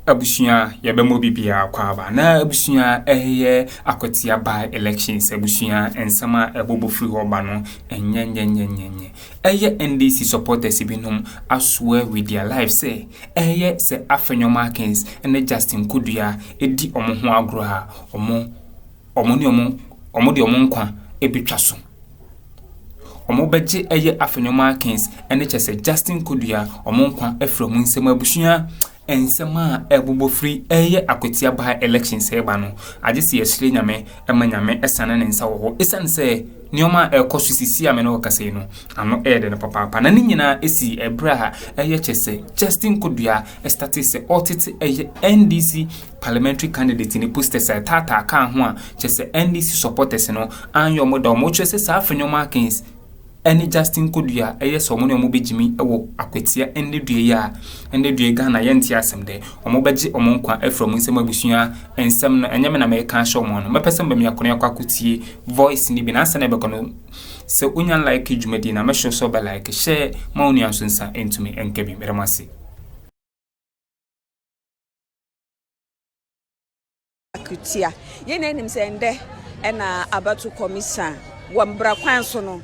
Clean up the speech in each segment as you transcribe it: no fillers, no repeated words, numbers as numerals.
Abusia yabemo bibia kwaba na abusia ehye akwatia by elections abusia ensama ebobo free hoba no enyenyenyenyenye ehye NDC supporters binom aswear with their life say ehye se Afenyo Markins and J.Koduah edi omo ho agro ha omo de omo nkwa ebetwa so omo beje ehye Afenyo Markins and J.Koduah omo nkwa efro mu nsem abusia ensema ebubo free eye akwatia ba elections eba no agese yesire nyame emanyame esane ne nsa wo esan se nioma ekoso sisi ame no kase no ano ede no papa na ni nyina esi ebra ha eye chese J.Koduah start se otete eye NDC parliamentary candidate ni poster se tata ka ho a chese NDC supporters no anyo mo da mo chese sa Afenyo Markins eni J.Koduah eye so mo ne mo begimi ewo akwatia endedue Ghana yenti asem de omo beje omo nkwa efrom nsem abusuya ensem no enyeme na me kan show mo no mepesem ba me akone akwakutie voice ni bi na asane be kono se unyan like djumadi na me show so be like share ma unu ansunsa entumi enkebi meremase akutia ye na enim se nde na abatu commission wambra kwan so no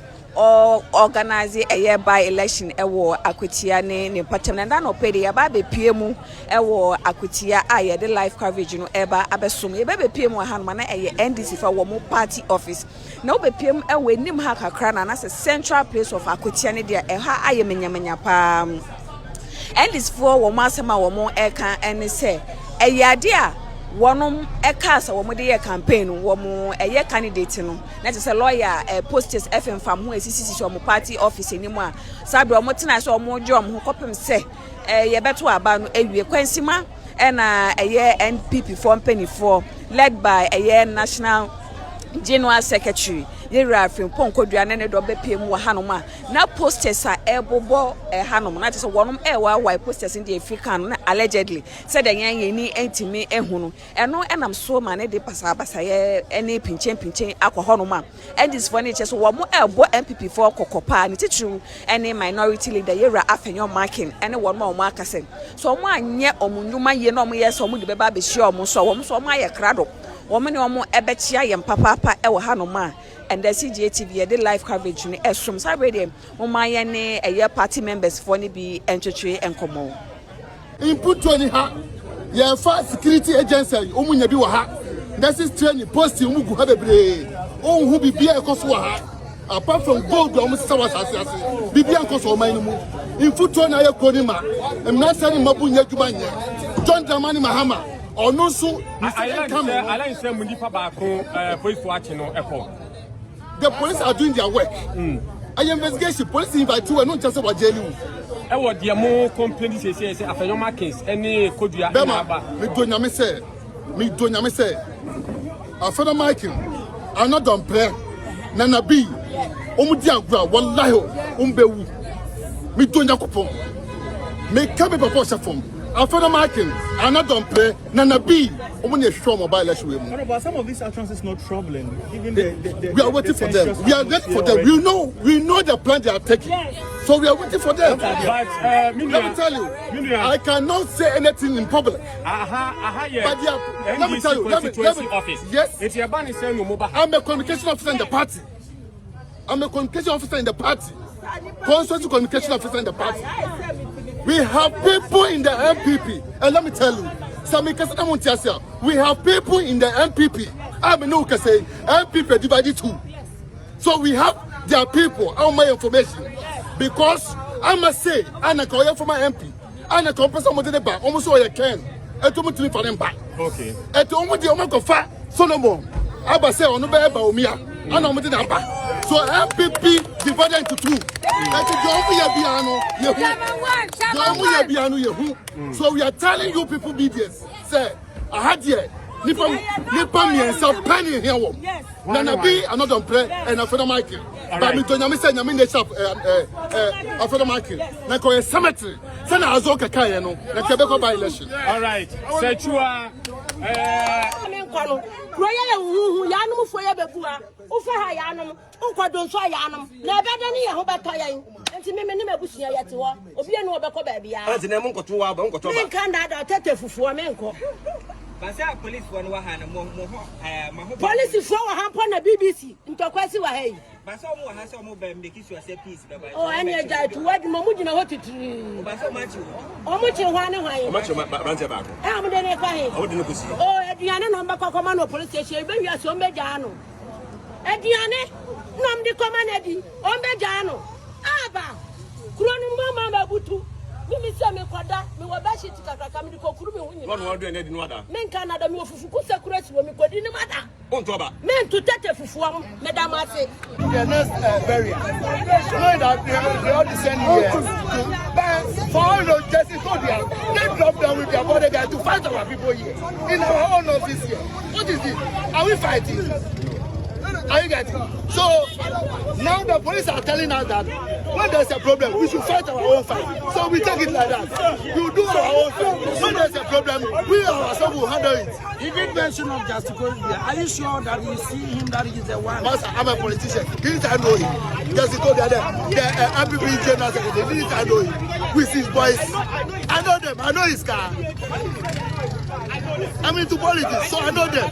organize a by election ewo akutia ne patem na nda no pede ya ba be pie mu ewo akutia aye the live coverage no eba abesom ye be pie mu ha no na eye NDC fa wo mu party office na wo be pie mu ewo enim ha kakra na se central place of akutia ne dia ha aye menyamenya pa NDC for wo masema wo mu eka ene se eye ade a wonom ekasa wo mode ye campaign wo mu eye candidate no na te se lawyer posters FM fam ho asisi wo mu party office ni mu a sabe wo tena se wo mu je wo ho kopem se ye beto aba no ewie kwansima na eye NPP for mpanifo led by eye national general secretary JourdKoduah ne do bepiem wo hanoma na posters a ebobo hanom na te se wonom wa posters in the African na allegedly said the yan ni entimi ehunu eno enam so ma ne de pasabasa ye ene pinchen akohonoma and this for nature so wo mo ebo MPP for kokopa ne titru ene minority leader Afenyo Markins ene wonom o mo akase so mo anye omunyuma ye na o mo yes o mo de beba be hye o mo so mo aye krado women omo ebechia yem papa ewo hanoma and the CGTV the live coverage ni esum sabe dem mama ye ne eye party members for ni bi entwetwe enkomo input to ni ha ye fa security agency omunya bi wo ha that is training post umugu ha bebre onhu bibia ekoso ha apart from gold omu sawa sase bibia ekoso man ni mu input to na ye koni ma emna sani mabunya djuma nya John Dramani Mahama ono so I say munipa ba ko police watch no echo. The police are doing their work. I investigation police invite you and not just about jailing. E wo de mo complaint say Afenyo Markins any Koduah na ba. Me do nyame say. Afenyo Markins are not done prayer. Nana bi omudi agura wallahi umbewu. Me do nyakopon. Me ka be papa from Afenyo Markins are not done play. Nana B, only show mobile election. But some of these actions is not troubling. Even we are waiting for them. We are waiting for them. We know the plan they are taking. Yes. So we are waiting for them. But let me tell you, I cannot say anything in public. Yeah. But let me tell you, let me office. Yes. It's your banner saying mobile. I'm a communication officer in the party. Constituency communication officer in the party. We have people in the MPP, and let me tell you, we have people in the MPP. I mean, no, can say MPP divided too. So we have their people, all my information, because I must say, I'm a career for my MP, I'm a compressor of the back, almost all I can, and to me for them back. Okay. And to almost the Omega Fat Solomon, I must say, on the Bawumia, and I'm the back. So MPP divided into two. So we are telling you people, medias, say, I had here, Nipa me and some penny here. Nana B, another play, and Afenyo Markins. But me don't say, I mean, they shop Afenyo Markins. Like a cemetery. Send a Azoka Kayano, like Quebec by election. All right. Say, you are. Yanum for your before, Ufa Yanum, Unquadon Yanum, never any who better. Anti me ne mabusia yate wo. Obi enu obekọ ba bia. Anti na monkoto wa ba monkoto ba. Me kan da tete fufuo me nko. Basa police for no wa ha na mo police for wa ha na BBC ntokwasi wa hai. Basa mo ha se mo ba make sure say peace be ba. Oh anya ja tu wadi mo mugina hotitiri. Basa mo achi wo. O mo chi hwa ne hwan. O ma chi branche ba ko. Mo de ne kwa he. O de ne kusi. Oh aduane no mbakọ koma no police station be wi ase o meja no. Aduane no mdi koma na di o meja no. Aba kuro no mama ba butu. Mimi se me kwada me wo ba shi tikakaka me ko kuru me hunyi. Won do ne di no ada. Me nka na da me ofufu ku security wo me kodi ni mata. On to ba. Me ntu tete fufu am me da ma se. The next barrier. Knowing that they all descend here. But for all those J.Koduah, they drop down with their bodyguard to fight our people here. In our own office here. What is it? Are we fighting? Are you getting? So now the police are telling us that when there's a problem, we should fight our own fight. So we take it like that. You do our own fight. When there's a problem, we ourselves will handle it. If you mention of J.Koduah, are you sure that you see him that he is the one? Master, I'm a politician. Didn't I know him? J.Koduah, the MPP general secretary, didn't I know him? With his boys. I know them. I know his car. I'm into politics, so I know them.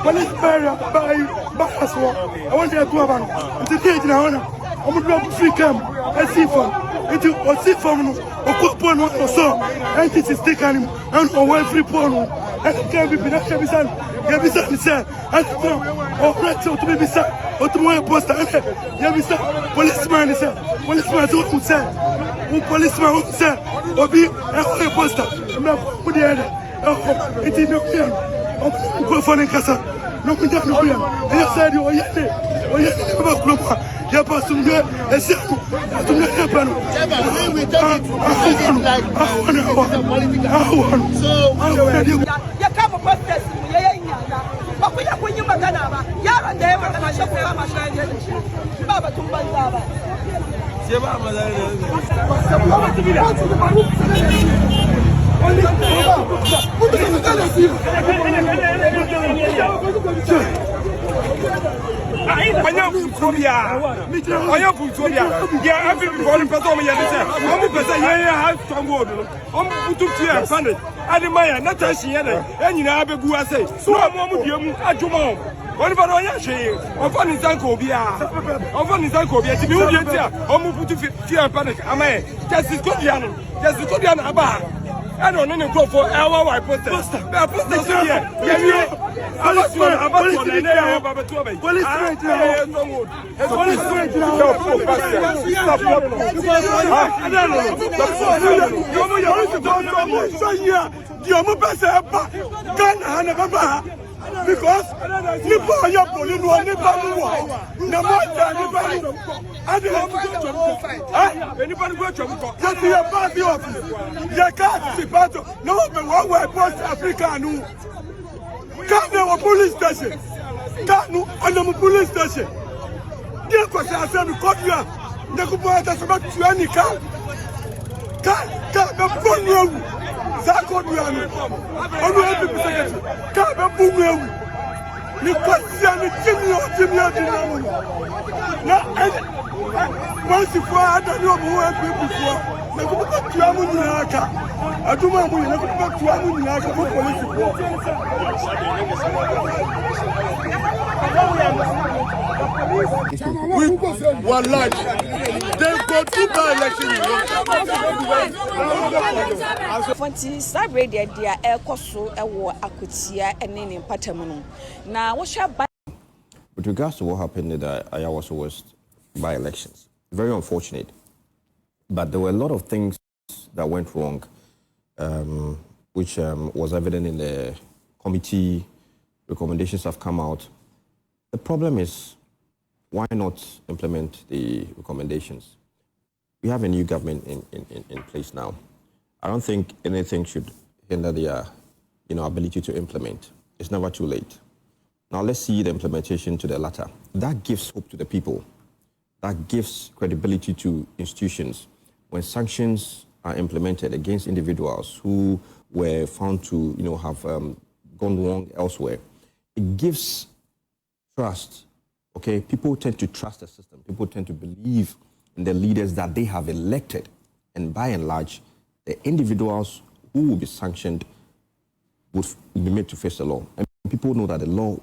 Police barrier by Bakaswa. I want to do about it. Today, I'm going to free camp. I see from it was see from Akuffo or so. And it is taken him and away free porn. And it can be that can be done. Can be done, sir. And or right to be beside or to my poster. Yeah, Mr. Policeman, sir. Policeman, who said, who policeman, who said, or be a poster. I'm not put the other. It is no fear. I'm going to casa. No, we don't know. I said, oh, yeah, Akroma. Yeah, but some day, I said, to me, we take it like so, you come up with this. But we have when you Magana, Yara, they were the Baba Tumbazava. Yeah, every before the person, I'm strong word. I'm put to fear, Sunday. Admire, not as she had, and you know, I say, so I'm going to you. What about Oyashi? Of one is Uncle Bia. Of one is Uncle Bia. To be here, I'm put to fear and panic. Am I? J.Koduah. Abba. I don't know go for our wife poster. I posted here. Because Nipo Ayapoli no Nipa Muwa. Na Monda Nipa Muwa. Adi anybody go to just your party office. You can't see part of no one way post Africa no. Can't there a police station. Can't no on police station. There was a certain Koduah. The Kupa has about 20 cars. Can't the phone you. J.Koduah. I'm going to be secretary. Can't the boom you. The question is Jimmy. Now, once you I don't know who I've been before. I go back to Amunaka. I do my money. I go back to Amunaka for police. One large. They've got 2 by-elections. Fonti sabre dia ekoso ewo akotia ene ne mpatamu na wo hwa. With regards to what happened in the Ayawaso West by-elections, very unfortunate, but there were a lot of things that went wrong, which was evident in the committee. Recommendations have come out. The problem is, why not implement the recommendations? We have a new government in place now. I don't think anything should hinder their ability to implement. It's never too late. Now let's see the implementation to the latter. That gives hope to the people. That gives credibility to institutions. When sanctions are implemented against individuals who were found to have gone wrong elsewhere, it gives trust. Okay, people tend to trust the system. People tend to believe in the leaders that they have elected, and by and large, the individuals who will be sanctioned would be made to face the law. And people know that the law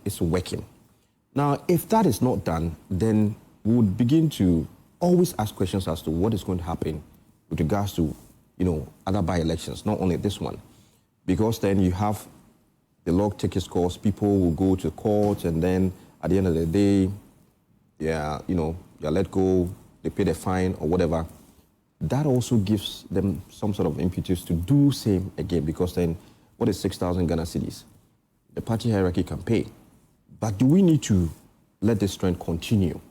is working. Now, if that is not done, then we would begin to always ask questions as to what is going to happen with regards to, other by-elections, not only this one. Because then you have the law take its course, people will go to court, and then at the end of the day, they're let go, they pay the fine or whatever. That also gives them some sort of impetus to do same again, because then what is 6,000 Ghana cedis? The party hierarchy can pay. But do we need to let this trend continue,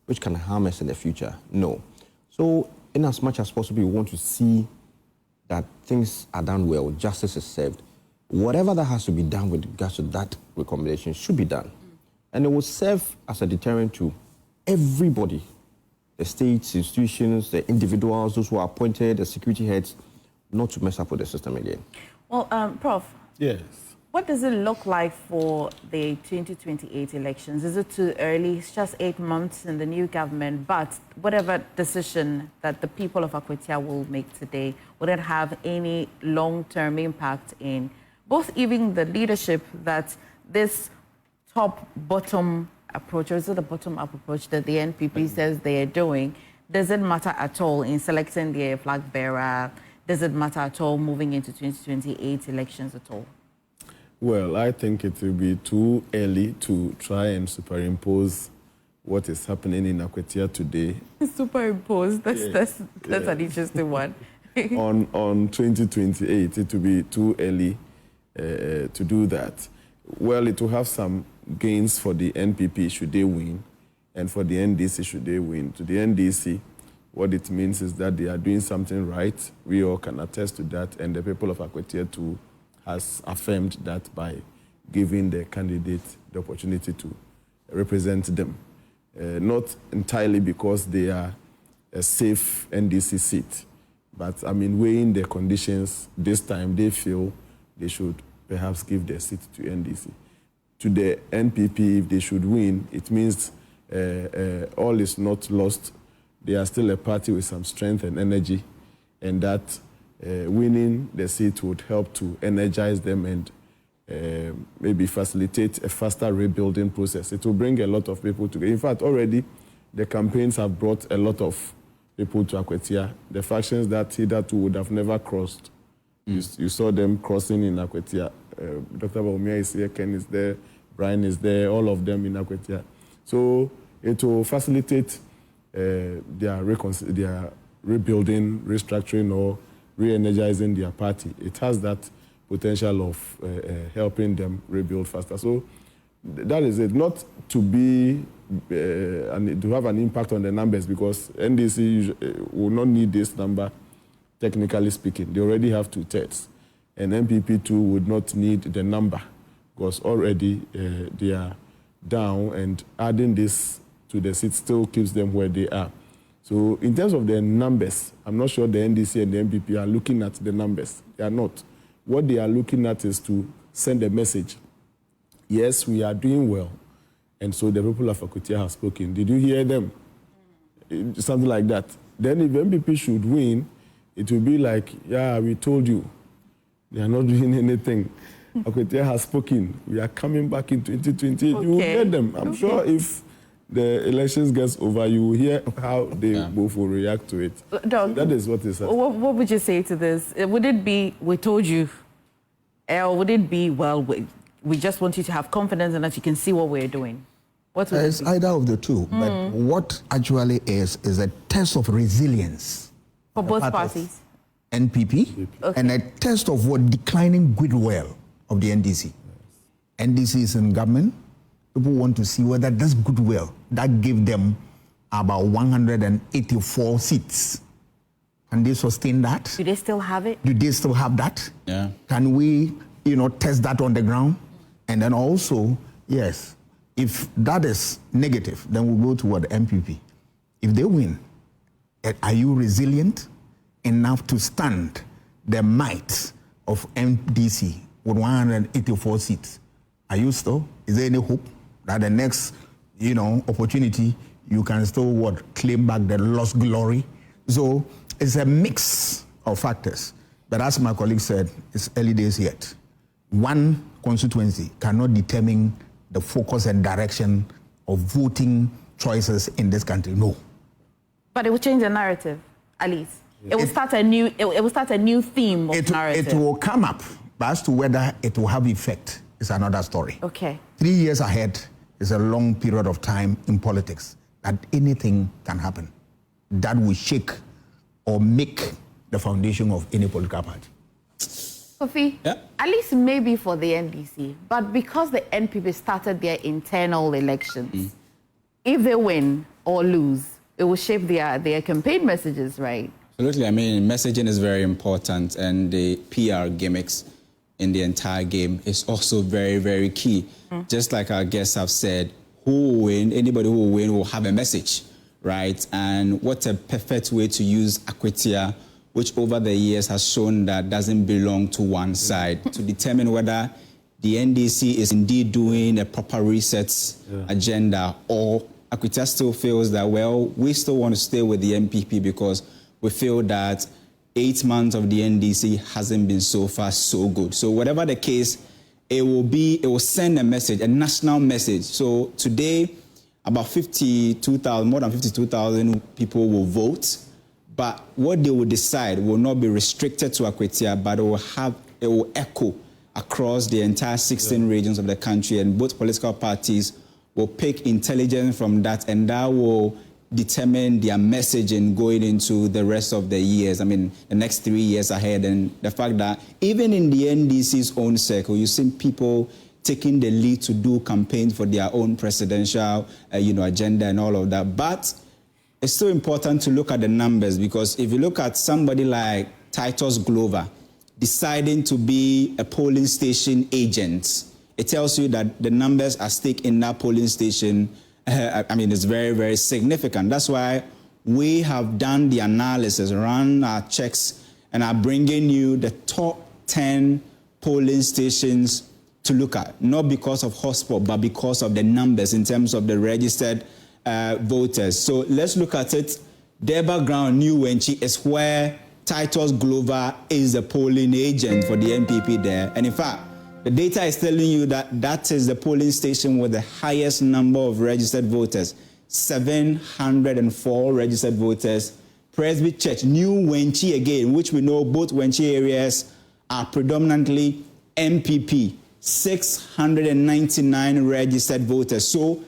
which can harm us in the future? No. So in as much as possible, we want to see that things are done well, justice is served. Whatever that has to be done with regards to that recommendation should be done. And it will serve as a deterrent to everybody, the states, institutions, the individuals, those who are appointed, the security heads, not to mess up with the system again. Well, Prof. Yes. What does it look like for the 2028 elections? Is it too early? It's just 8 months in the new government, but whatever decision that the people of Akwetia will make today, would it have any long-term impact in both even the leadership that this top-bottom approach, or is it the bottom-up approach that the NPP says they are doing, does it matter at all in selecting their flag bearer? Does it matter at all moving into 2028 elections at all? Well, I think it will be too early to try and superimpose what is happening in Akwetia today. Superimpose, that's an interesting one. on 2028, it will be too early to do that. Well, it will have some gains for the NPP should they win, and for the NDC should they win. To the NDC, what it means is that they are doing something right. We all can attest to that, and the people of Akwetia too has affirmed that by giving the candidate the opportunity to represent them. Not entirely because they are a safe NDC seat, but weighing the conditions this time, they feel they should perhaps give their seat to NDC. To the NPP, if they should win, it means all is not lost. They are still a party with some strength and energy, and that winning the seat would help to energize them and maybe facilitate a faster rebuilding process. It will bring a lot of people together. In fact, already the campaigns have brought a lot of people to Akwetia. The factions that hitherto would have never crossed, you saw them crossing in Akwetia. Dr. Bawumia is here, Ken is there, Brian is there, all of them in Akwetia. So it will facilitate their rebuilding, restructuring, or re-energizing their party. It has that potential of helping them rebuild faster. So that is it. Not to be and to have an impact on the numbers, because NDC will not need this number, technically speaking. They already have 2/3. And MPP too would not need the number, because already they are down, and adding this to the seat still keeps them where they are. So in terms of the numbers, I'm not sure the NDC and the MPP are looking at the numbers. They are not. What they are looking at is to send a message. Yes, we are doing well, and so the people of Akwetia have spoken. Did you hear them? Something like that. Then if MPP should win, it will be like, yeah, we told you. They are not doing anything. Akwetia has spoken. We are coming back in 2028. Okay. You will hear them. I'm sure if the elections gets over, you will hear how they both will react to it. Doug, that is what is happening. What would you say to this? Would it be, we told you, or would it be, well, we just want you to have confidence and that you can see what we're doing? What would it's either of the two. But what actually is a test of resilience. For both parties? NPP, and a test of what declining goodwill of the NDC. NDC is in government. People want to see whether this goodwill that gave them about 184 seats. Can they sustain that? Do they still have it? Do they still have that? Yeah. Can we, test that on the ground? And then also, yes, if that is negative, then we'll go toward the MPP. If they win, are you resilient enough to stand the might of NDC with 184 seats? Are you still? Is there any hope that the next, opportunity, you can still claim back the lost glory? So it's a mix of factors. But as my colleague said, it's early days yet. One constituency cannot determine the focus and direction of voting choices in this country. No. But it will change the narrative, at least. It will start a new. It will start a new theme of narrative. It will come up, but as to whether it will have effect is another story. Okay. 3 years ahead is a long period of time in politics that anything can happen that will shake or make the foundation of any political party. Kofi, at least maybe for the NDC, but because the NPP started their internal elections, if they win or lose, it will shape their campaign messages, right? Absolutely. I mean, messaging is very important, and the PR gimmicks in the entire game is also very, very key. Just like our guests have said, who will win, anybody who will win will have a message, right? And what a perfect way to use Akwetia, which over the years has shown that doesn't belong to one side, to determine whether the NDC is indeed doing a proper reset agenda, or Akwetia still feels that, well, we still want to stay with the MPP because we feel that 8 months of the NDC hasn't been so far so good. So whatever the case, it will send a message, a national message. So today, about 52,000, more than 52,000 people will vote. But what they will decide will not be restricted to Akwetia, but it will echo across the entire 16 regions of the country, and both political parties will pick intelligence from that, and that will determine their messaging going into the rest of the years. I mean, the next 3 years ahead, and the fact that even in the NDC's own circle, you've seen people taking the lead to do campaigns for their own presidential, agenda and all of that. But it's still important to look at the numbers, because if you look at somebody like Titus Glover deciding to be a polling station agent, it tells you that the numbers at stake in that polling station, it's very, very significant. That's why we have done the analysis, run our checks, and are bringing you the top 10 polling stations to look at, not because of hotspot, but because of the numbers in terms of the registered voters. So let's look at it. Deba Ground, New Wenchi, is where Titus Glover is the polling agent for the NPP there. And in fact, the data is telling you that that is the polling station with the highest number of registered voters, 704 registered voters. Presby Church, New Wenchi again, which we know both Wenchi areas are predominantly MPP, 699 registered voters. So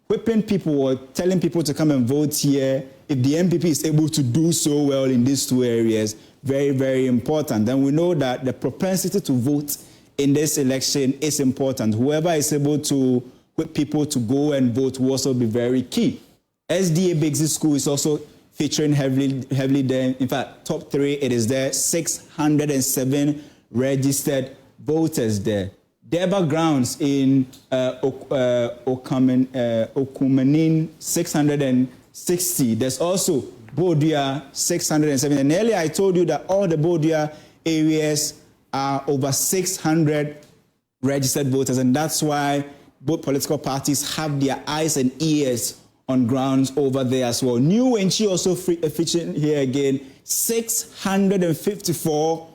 whipping people or telling people to come and vote here, if the MPP is able to do so well in these two areas, very, very important. And we know that the propensity to vote in this election is important. Whoever is able to whip people to go and vote will also be very key. SDA Biggsy School is also featuring heavily there. In fact, top 3, it is there, 607 registered voters there. Deba Grounds in Okumenin, 660. There's also Bawumia, 607. And earlier I told you that all the Bawumia areas are over 600 registered voters, and that's why both political parties have their eyes and ears on grounds over there as well. New Wenchi also featuring here again, 654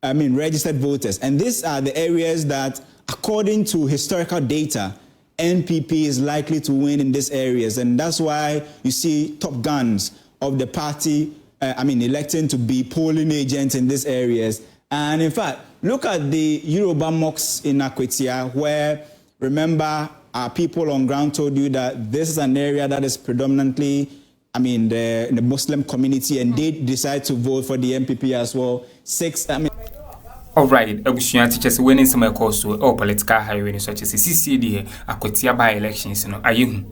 registered voters. And these are the areas that, according to historical data, NPP is likely to win in these areas. And that's why you see top guns of the party, electing to be polling agents in these areas. And in fact, look at the Yoruba mosques in Akwetia, where, remember, our people on ground told you that this is an area that is predominantly, the Muslim community, and they decide to vote for the MPP as well. All right, Abushia teachers winning some course to all political highway such as CCD, Akwetia by elections, are you?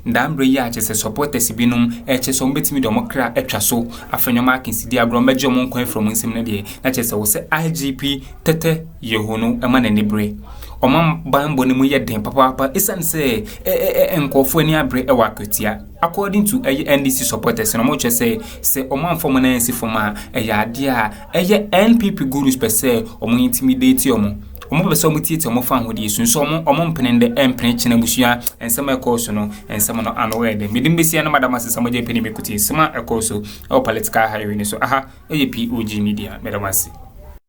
Ndambre ya chese supporters binum chese ombetimi democrat etwaso Afenyo markings di agro mejo mon kwan from nsem na de na chese wo se IGP tete yehono ema na nibre omam bambo ne mu ye den papa isan se enkofo ani abre wa Akwetia according to NDC supporters no mo chese se omam form na ensi forma ya ade a NPP gurus per se omo intimidate omo omo be so mutiete omo fa hodi sunso omo mpenende empene china busua ensema ekoso no ensema no anowede midimbesia na madam asesama je peni mekuti sema ekoso o political highway ni so aha POG Media madam asi